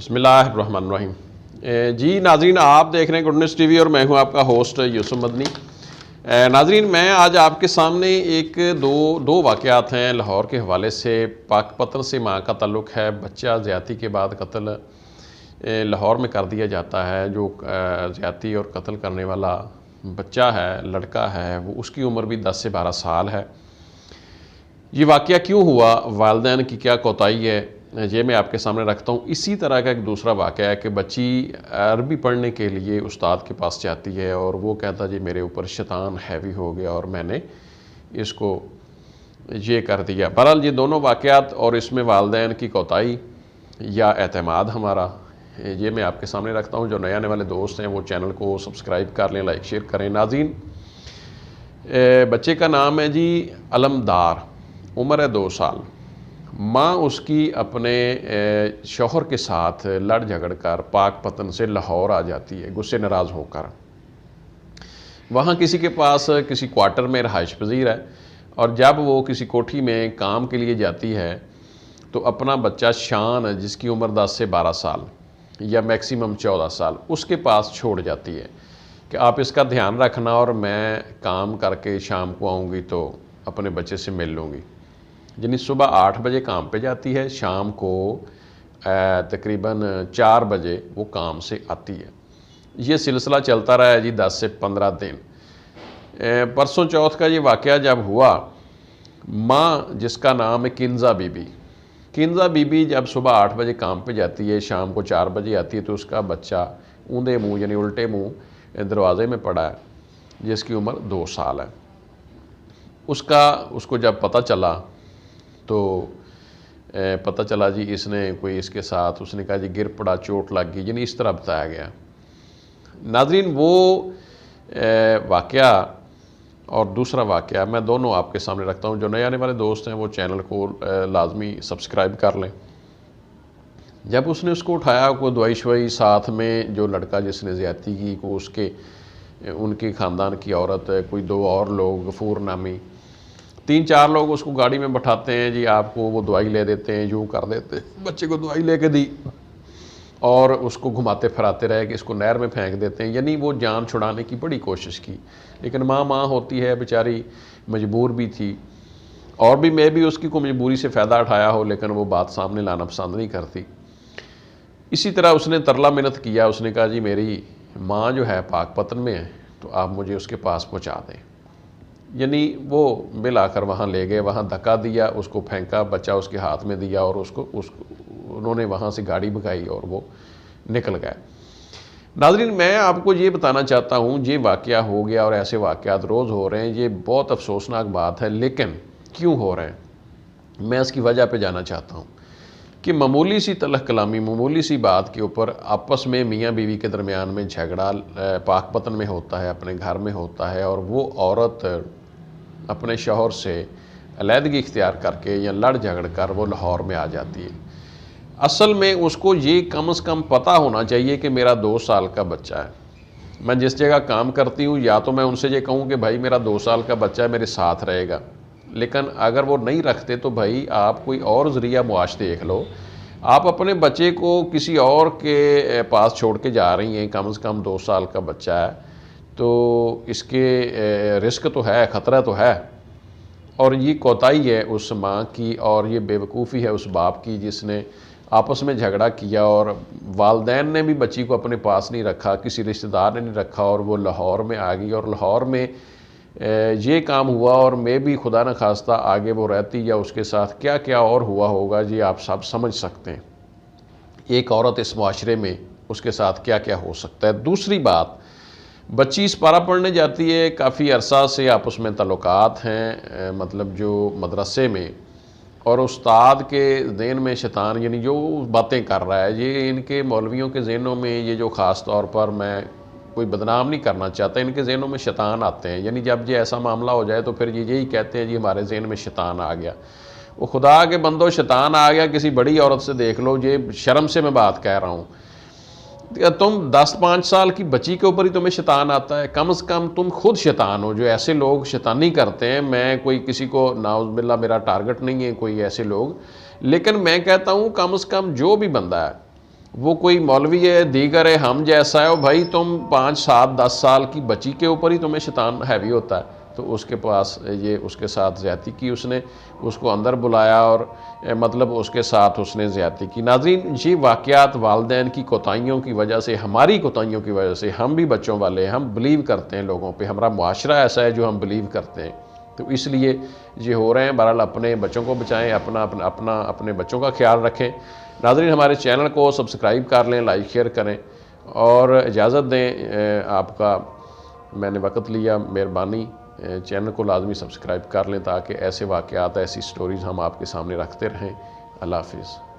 بسم اللہ الرحمن الرحیم۔ جی ناظرین، آپ دیکھ رہے ہیں گڈنس ٹی وی اور میں ہوں آپ کا ہوسٹ یوسف مدنی۔ ناظرین، میں آج آپ کے سامنے ایک دو واقعات ہیں لاہور کے حوالے سے۔ پاک پتن سے ماں کا تعلق ہے، بچہ زیادتی کے بعد قتل لاہور میں کر دیا جاتا ہے۔ جو زیادتی اور قتل کرنے والا بچہ ہے، لڑکا ہے، وہ اس کی عمر بھی 10 سے 12 سال ہے۔ یہ واقعہ کیوں ہوا، والدین کی کیا کوتاہی ہے، یہ میں آپ کے سامنے رکھتا ہوں۔ اسی طرح کا ایک دوسرا واقعہ ہے کہ بچی عربی پڑھنے کے لیے استاد کے پاس جاتی ہے اور وہ کہتا جی میرے اوپر شیطان ہیوی ہو گیا اور میں نے اس کو یہ کر دیا۔ بہرحال یہ دونوں واقعات اور اس میں والدین کی کوتاہی یا اعتماد ہمارا، یہ میں آپ کے سامنے رکھتا ہوں۔ جو نئے آنے والے دوست ہیں وہ چینل کو سبسکرائب کر لیں، لائک شیئر کریں۔ ناظرین، بچے کا نام ہے جی علمدار، عمر ہے 2 سال۔ ماں اس کی اپنے شوہر کے ساتھ لڑ جھگڑ کر پاک پتن سے لاہور آ جاتی ہے، غصے ناراض ہو کر۔ وہاں کسی کے پاس کسی کوارٹر میں رہائش پذیر ہے، اور جب وہ کسی کوٹھی میں کام کے لیے جاتی ہے تو اپنا بچہ شان، جس کی عمر 10 سے 12 سال یا میکسیمم 14 سال، اس کے پاس چھوڑ جاتی ہے کہ آپ اس کا دھیان رکھنا اور میں کام کر کے شام کو آؤں گی تو اپنے بچے سے مل لوں گی۔ یعنی صبح 8 بجے کام پہ جاتی ہے، شام کو تقریباً 4 بجے وہ کام سے آتی ہے۔ یہ سلسلہ چلتا رہا ہے جی 10 سے 15 دن۔ پرسوں چوتھ کا یہ واقعہ جب ہوا، ماں جس کا نام ہے کنزا بی بی جب صبح 8 بجے کام پہ جاتی ہے، شام کو 4 بجے آتی ہے، تو اس کا بچہ اوندے منہ یعنی الٹے منہ دروازے میں پڑا ہے، جس کی عمر 2 سال ہے۔ اس کو جب پتہ چلا تو پتہ چلا جی اس نے کوئی اس کے ساتھ، اس نے کہا جی گر پڑا، چوٹ لگ گئی، یعنی اس طرح بتایا گیا۔ ناظرین، وہ واقعہ اور دوسرا واقعہ میں دونوں آپ کے سامنے رکھتا ہوں۔ جو نئے آنے والے دوست ہیں وہ چینل کو لازمی سبسکرائب کر لیں۔ جب اس نے اس کو اٹھایا، کوئی دوائی شوائی ساتھ میں، جو لڑکا جس نے زیادتی کی، کو ان کے خاندان کی عورت، کوئی 2 اور لوگ، غفور نامی 3-4 لوگ اس کو گاڑی میں بٹھاتے ہیں جی، آپ کو وہ دوائی لے دیتے ہیں، یوں کر دیتے ہیں۔ بچے کو دوائی لے کے دی اور اس کو گھماتے پھراتے رہے کہ اس کو نہر میں پھینک دیتے ہیں، یعنی وہ جان چھڑانے کی بڑی کوشش کی۔ لیکن ماں ہوتی ہے بیچاری، مجبور بھی تھی، اور بھی میں بھی اس کی کوئی مجبوری سے فائدہ اٹھایا ہو، لیکن وہ بات سامنے لانا پسند نہیں کرتی۔ اسی طرح اس نے ترلا منت کیا، اس نے کہا جی میری ماں جو ہے پاک پتن میں ہے تو آپ مجھے اس کے پاس پہنچا دیں۔ یعنی وہ مل آ کر وہاں لے گئے، وہاں دھکا دیا، اس کو پھینکا، بچہ اس کے ہاتھ میں دیا اور انہوں نے وہاں سے گاڑی بھگائی اور وہ نکل گئے۔ ناظرین، میں آپ کو یہ بتانا چاہتا ہوں، یہ واقعہ ہو گیا اور ایسے واقعات روز ہو رہے ہیں، یہ بہت افسوسناک بات ہے، لیکن کیوں ہو رہے ہیں میں اس کی وجہ پہ جانا چاہتا ہوں کہ معمولی سی تلخ کلامی، معمولی سی بات کے اوپر آپس میں میاں بیوی کے درمیان میں جھگڑا پاک پتن میں ہوتا ہے، اپنے گھر میں ہوتا ہے، اور وہ عورت اپنے شوہر سے علیحدگی اختیار کر کے یا لڑ جھگڑ کر وہ لاہور میں آ جاتی ہے۔ اصل میں اس کو یہ کم از کم پتہ ہونا چاہیے کہ میرا 2 سال کا بچہ ہے۔ میں جس جگہ کام کرتی ہوں، یا تو میں ان سے یہ کہوں کہ بھائی میرا 2 سال کا بچہ ہے، میرے ساتھ رہے گا، لیکن اگر وہ نہیں رکھتے تو بھائی آپ کوئی اور ذریعہ معاش دیکھ لو۔ آپ اپنے بچے کو کسی اور کے پاس چھوڑ کے جا رہی ہیں، کم از کم 2 سال کا بچہ ہے، تو اس کے رسک تو ہے، خطرہ تو ہے، اور یہ کوتاہی ہے اس ماں کی، اور یہ بے وقوفی ہے اس باپ کی جس نے آپس میں جھگڑا کیا، اور والدین نے بھی بچی کو اپنے پاس نہیں رکھا، کسی رشتہ دار نے نہیں رکھا، اور وہ لاہور میں آ گئی، اور لاہور میں یہ کام ہوا، اور میں بھی خدا نہ خواستہ آگے وہ رہتی یا اس کے ساتھ کیا کیا اور ہوا ہوگا، یہ آپ سب سمجھ سکتے ہیں ایک عورت اس معاشرے میں اس کے ساتھ کیا کیا ہو سکتا ہے۔ دوسری بات، بچی سپارہ پڑھنے جاتی ہے، کافی عرصہ سے آپس میں تعلقات ہیں، مطلب جو مدرسے میں، اور استاد کے ذہن میں شیطان، یعنی جو باتیں کر رہا ہے، یہ ان کے مولویوں کے ذہنوں میں، یہ جو خاص طور پر میں کوئی بدنام نہیں کرنا چاہتا، ان کے ذہنوں میں شیطان آتے ہیں، یعنی جب یہ ایسا معاملہ ہو جائے تو پھر یہ یہی کہتے ہیں جی ہمارے ذہن میں شیطان آ گیا۔ وہ خدا کے بندو، شیطان آ گیا کسی بڑی عورت سے دیکھ لو، یہ شرم سے میں بات کہہ رہا ہوں۔ تم 10-5 سال کی بچی کے اوپر ہی تمہیں شیطان آتا ہے، کم از کم تم خود شیطان ہو۔ جو ایسے لوگ شیطانی کرتے ہیں، میں کوئی کسی کو نعوذ باللہ میرا ٹارگٹ نہیں ہے کوئی ایسے لوگ، لیکن میں کہتا ہوں کم از کم جو بھی بندہ ہے وہ کوئی مولوی ہے دیگر ہے ہم جیسا ہے، اور بھائی تم 5 7 10 سال کی بچی کے اوپر ہی تمہیں شیطان ہیوی ہوتا ہے، تو اس کے پاس یہ اس کے ساتھ زیادتی کی، اس نے اس کو اندر بلایا اور مطلب اس کے ساتھ اس نے زیادتی کی۔ ناظرین، یہ واقعات والدین کی کوتاہیوں کی وجہ سے، ہماری کوتاہیوں کی وجہ سے، ہم بھی بچوں والے ہیں، ہم بلیو کرتے ہیں لوگوں پہ، ہمارا معاشرہ ایسا ہے جو ہم بلیو کرتے ہیں، تو اس لیے یہ ہو رہے ہیں۔ بہرحال اپنے بچوں کو بچائیں، اپنے بچوں کا خیال رکھیں۔ ناظرین، ہمارے چینل کو سبسکرائب کر لیں، لائک شیئر کریں، اور اجازت دیں آپ کا میں نے وقت لیا، مہربانی چینل کو لازمی سبسکرائب کر لیں تاکہ ایسے واقعات، ایسی سٹوریز ہم آپ کے سامنے رکھتے رہیں۔ اللہ حافظ۔